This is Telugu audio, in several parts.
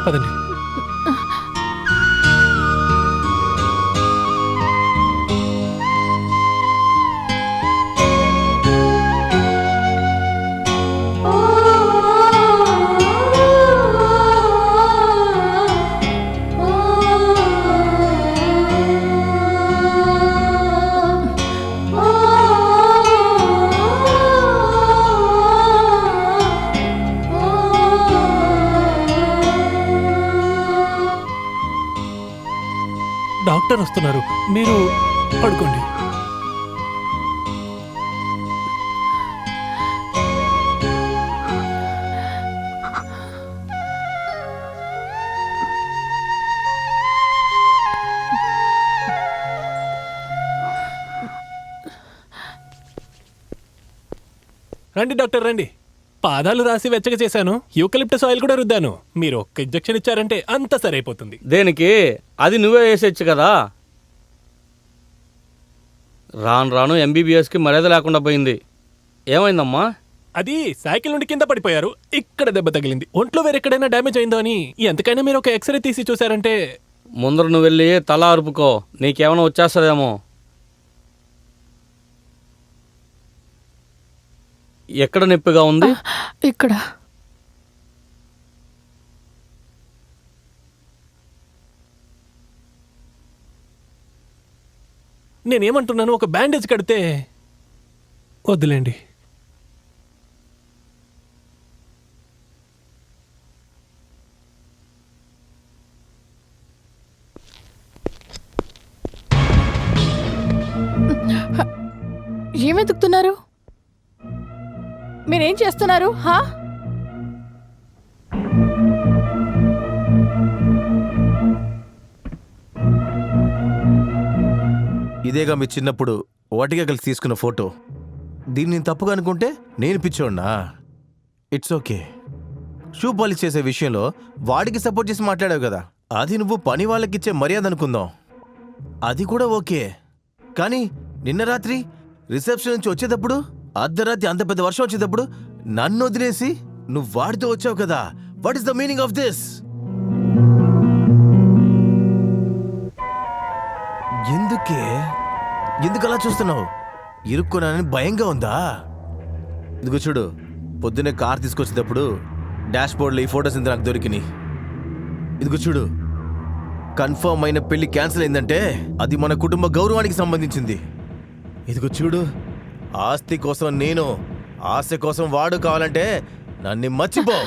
పదండి. డాక్టర్ వస్తున్నారు, మీరు పడుకోండి. రండి డాక్టర్ రండి. పాదాలు రాసి వెచ్చగా చేశాను, యూకలిప్టస్ ఆయిల్ కూడా రుద్దాను. మీరు ఒక్క ఇంజెక్షన్ ఇచ్చారంటే అంత సరైపోతుంది. దేనికి? అది నువ్వే వేసేచ్చు కదా. రాను రాను ఎంబీబీఎస్కి మర్యాద లేకుండా పోయింది. ఏమైందమ్మా? అది సైకిల్ నుండి కింద పడిపోయారు, ఇక్కడ దెబ్బ తగిలింది. ఒంట్లో వేరెక్కడైనా డ్యామేజ్ అయిందో అని. ఎంతకైనా మీరు ఒక ఎక్స్రే తీసి చూసారంటే. ముందర నువ్వు వెళ్ళి తల అరుపుకో, నీకేమైనా వచ్చేస్తుందేమో. ఎక్కడ నొప్పిగా ఉంది? ఇక్కడ. నేనేమంటున్నాను, ఒక బ్యాండేజ్ కడితే. వద్దులేండి. ఏమెతుకుతున్నారు? మీరేం చేస్తున్నారు? ఇదేగా మీ చిన్నప్పుడు వాటిగా కలిసి తీసుకున్న ఫోటో. దీన్ని తప్పుగా అనుకుంటే నేను పిచ్చోడ్నా? It's okay. షూ పాలిష్ చేసే విషయంలో వాడికి సపోర్ట్ చేసి మాట్లాడావు కదా, అది నువ్వు పని వాళ్ళకిచ్చే మర్యాద అనుకుందాం, అది కూడా ఓకే. కానీ నిన్న రాత్రి రిసెప్షన్ నుంచి వచ్చేటప్పుడు, అర్ధరాత్రి అంత పెద్ద వర్షం వచ్చేటప్పుడు నన్ను వదిలేసి నువ్వు వాడితో వచ్చావు కదా. What is the meaning of this? ఎందుకు అలా చూస్తున్నావు? ఇరుక్కున్నానని భయంగా ఉందా? ఇదిగో చూడు, పొద్దున్నే కార్ తీసుకొచ్చేటప్పుడు డాష్ బోర్డ్లో ఈ ఫోటోస్ ఇంత నాకు దొరికినాయి. ఇదిగో చూడు, కన్ఫర్మ్ అయిన పెళ్లి క్యాన్సిల్ అయిందంటే అది మన కుటుంబ గౌరవానికి సంబంధించింది. ఇదిగో చూడు, ఆస్తి కోసం నేను, ఆశ కోసం వాడు కావాలంటే నన్ను మర్చిపో.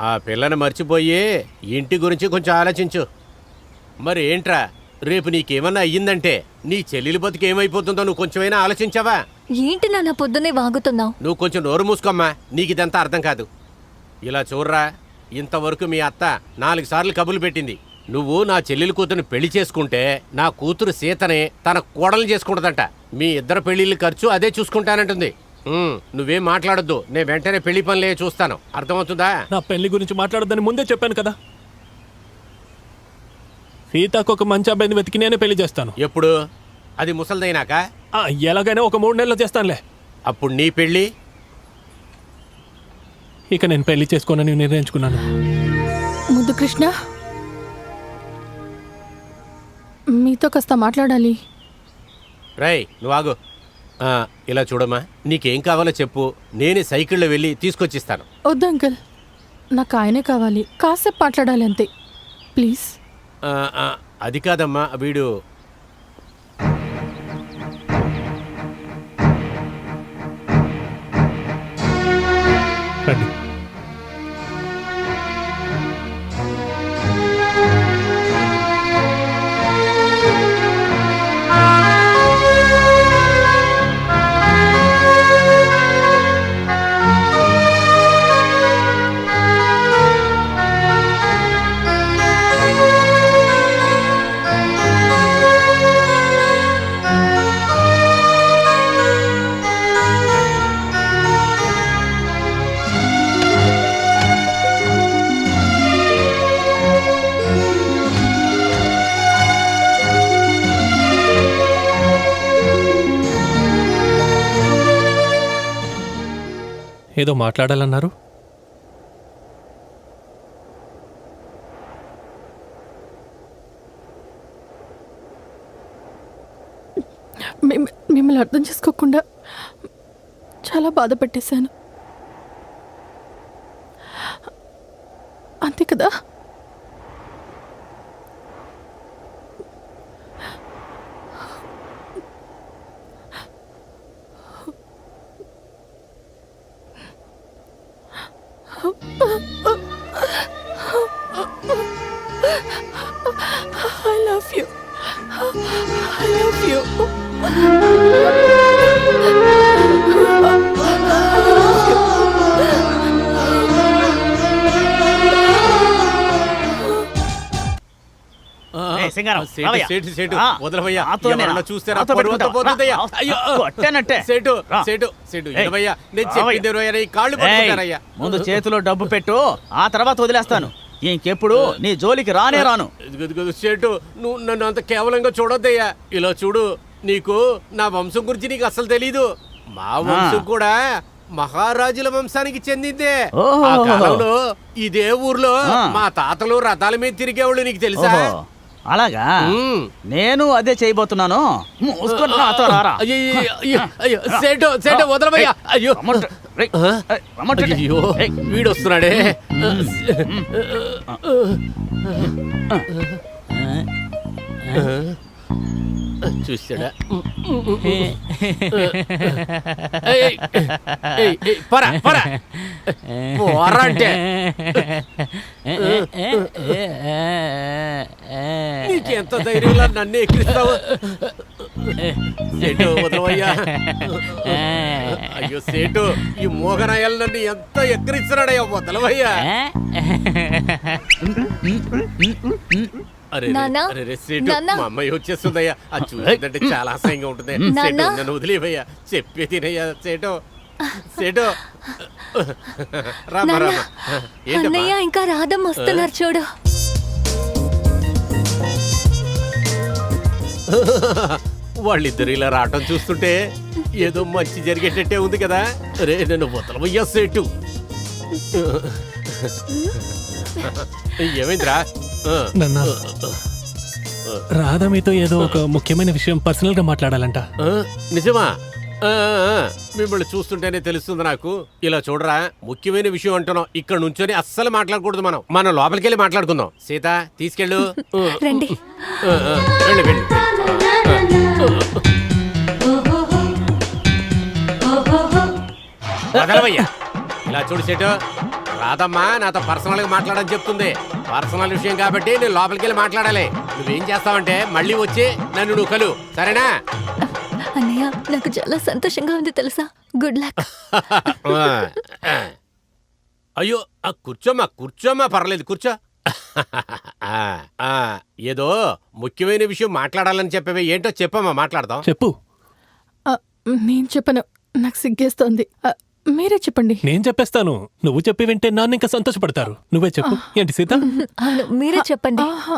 ఆ పిల్లని మర్చిపోయి ఇంటి గురించి కొంచెం ఆలోచించు. మరి ఏంట్రా, రేపు నీకేమన్నా అయ్యిందంటే నీ చెల్లెలి బతుకు ఏమైపోతుందో నువ్వు కొంచెమైనా ఆలోచించావా? ఏంటి నాన్న పొద్దున్నే వాగుతున్నావు? నువ్వు కొంచెం నోరు మూసుకోమ్మా, నీకు ఇదంతా అర్థం కాదు. ఇలా చూడరా, ఇంతవరకు మీ అత్త 4 సార్లు కబుర్లు పెట్టింది. నువ్వు నా చెల్లెలి కూతురుని పెళ్లి చేసుకుంటే నా కూతురు సీతని తన కోడలు చేసుకుంటుందంట. మీ ఇద్దరు పెళ్లిళ్ళ ఖర్చు అదే చూసుకుంటానంటుంది. నువ్వేం మాట్లాడొద్దు, నేను వెంటనే పెళ్లి పనులే చూస్తాను. అర్థమవుతుందా? నా పెళ్లి గురించి మాట్లాడొద్దని ముందే చెప్పాను కదా. సీతకు ఒక మంచి అబ్బాయిని వెతికి నేనే పెళ్లి చేస్తాను. ఎప్పుడు? అది ముసలిదైనాక? ఎలాగైనా ఒక 3 నెలలు చేస్తానులే. అప్పుడు నీ పెళ్లి? ఇక నేను పెళ్లి చేసుకోనని నిర్ణయించుకున్నాను. ముద్దు కృష్ణ, మీతో మీతో కాస్త మాట్లాడాలి. రై నువ్వు ఆగు. ఇలా చూడమ్మా, నీకేం కావాలో చెప్పు, నేనే సైకిల్లో వెళ్ళి తీసుకొచ్చిస్తాను. వద్దు అంకుల్, నాకు ఆయనే కావాలి. కాసేపు మాట్లాడాలి అంతే, ప్లీజ్. అది కాదమ్మా, వీడు రండి. ఏదో మాట్లాడాలన్నారు. మిమ్మల్ని అర్థం చేసుకోకుండా చాలా బాధ పెట్టేశాను, అంతే కదా. I love you. I love you. సింగారం, సేటు, రావయ్యా. సేటు, సేటు, ఆ, వదలవయ్యా. నాతోనేనా? ఎవరన్నా చూస్తే నా నాతో పరువు అంతా పెట్టుకుంటావా? పోతుందయ్యా. ఆ, అయ్యో, కొట్టానంటే. సేటు, రా. సేటు, సేటు, ఏయ్, ఇనవయ్యా, నేను రావయ్యా. చెప్పింది ఇరవయ్యా, ఈ కాళ్ళు ఏయ్, పట్టుకుంటారయ్యా. ముందు చేతిలో డబ్బు పెట్టు, ఆ తర్వాత వదిలేస్తాను. ఇంకెప్పుడు నీ జోలికి రానే రాను. ఇదిగో సేటు, నువ్వు నన్ను అంత కేవలంగా చూడొద్దయ్యా. ఇలా చూడు, నీకు నా వంశం గురించి నీకు అసలు తెలీదు. మా వంశం కూడా మహారాజుల వంశానికి చెందిందే. ఓహో. ఆ కాలంలో ఇదే ఊర్లో ఆ. మా తాతలు రథాల మీద తిరిగేవాళ్ళు, నీకు తెలుసా? ఓహో, అలాగా. ఉమ్. నేను అదే చేయబోతున్నాను. మూసుకొని నాతో రారా. అయ్యో, అయ్యో, అయ్యో, సేటు, సేటు, వదలవయ్యా. అయ్యో, రమ్మంట. రేయ్, ఏయ్, రమ్మంటే. అయ్యో, ఏయ్, వీడొస్తున్నాడే. చూసాడా? ఏయ్, ఏయ్, ఏయ్, పరా, పరా. పోరా అంటే. నీకెంత ధైర్యంలా నన్ను ఎక్కిరిస్తావు? సేటు, వదలవయ్యా. అయ్యో సేటు, ఈ మోగనాయాలు నన్ను ఎంత ఎక్కిరిస్తున్నాడయ్యా, వదలవయ్యా. అరే నాన్నా, అరే రే, సేటు, నాన్నా. మా అమ్మాయి వచ్చేస్తుందయ్యా. అది చూసిందంటే చాలా అసహ్యంగా ఉంటుంది. సేటు, నాన్నా. నన్ను వదిలేవయ్యా, చెప్పే తినయ్యా. సేటు, సేటు, రామా, నాన్న, రామా. ఏంటమ్మా? అన్నయ్య ఇంకా రాధమ్మ వస్తున్నారు చూడు. వాళ్ళిద్దరు ఇలా రావటం చూస్తుంటే ఏదో మంచి జరిగేటట్టే ఉంది కదా. రే, నన్ను వదలవయ్యా సేటు. ఏమైందిరా? నాన్న, రాధ మీతో ఏదో ఒక ముఖ్యమైన విషయం పర్సనల్ గా మాట్లాడాలంట. నిజమా? మిమ్మల్ని చూస్తుంటేనే తెలుస్తుంది నాకు. ఇలా చూడరా, ముఖ్యమైన విషయం అంటున్నాం, ఇక్కడ నుంచొని అస్సలు మాట్లాడకూడదు. మనం లోపలికి వెళ్ళి మాట్లాడుకుందాం. సీత, తీసుకెళ్ళు. రండి. వెళ్ళు, వెళ్ళు. వదలవయ్యా. ఇలా చూడు సేటు, రాదమ్మా నాతో పర్సనల్ గా మాట్లాడని చెప్తుంది. పర్సనల్ విషయం కాబట్టి నేను లోపలికి వెళ్ళి మాట్లాడాలి. నువ్వేం చేస్తావంటే మళ్ళీ వచ్చి నన్ను నువ్వు కలు, సరేనా? అన్నయ్య, నాకు చాలా సంతోషంగా ఉంది తెలుసా. Good luck. అయ్యో, కూర్చోమ్మా, కూర్చోమ్మా, పర్లేదు, కూర్చో. ఏదో ముఖ్యమైన విషయం మాట్లాడాలని చెప్పేవే, ఏంటో చెప్పమ్మా, మాట్లాడదాం. చెప్పు. నేను చెప్పను, నాకు సిగ్గేస్తోంది. మీరే చెప్పండి. నేను చెప్పేస్తాను. నువ్వు చెప్పి వింటే నాన్న ఇంకా సంతోషపడతారు. నువ్వే చెప్పు. ఏంటి సీత? అవును, మీరే చెప్పండి. ఆహా,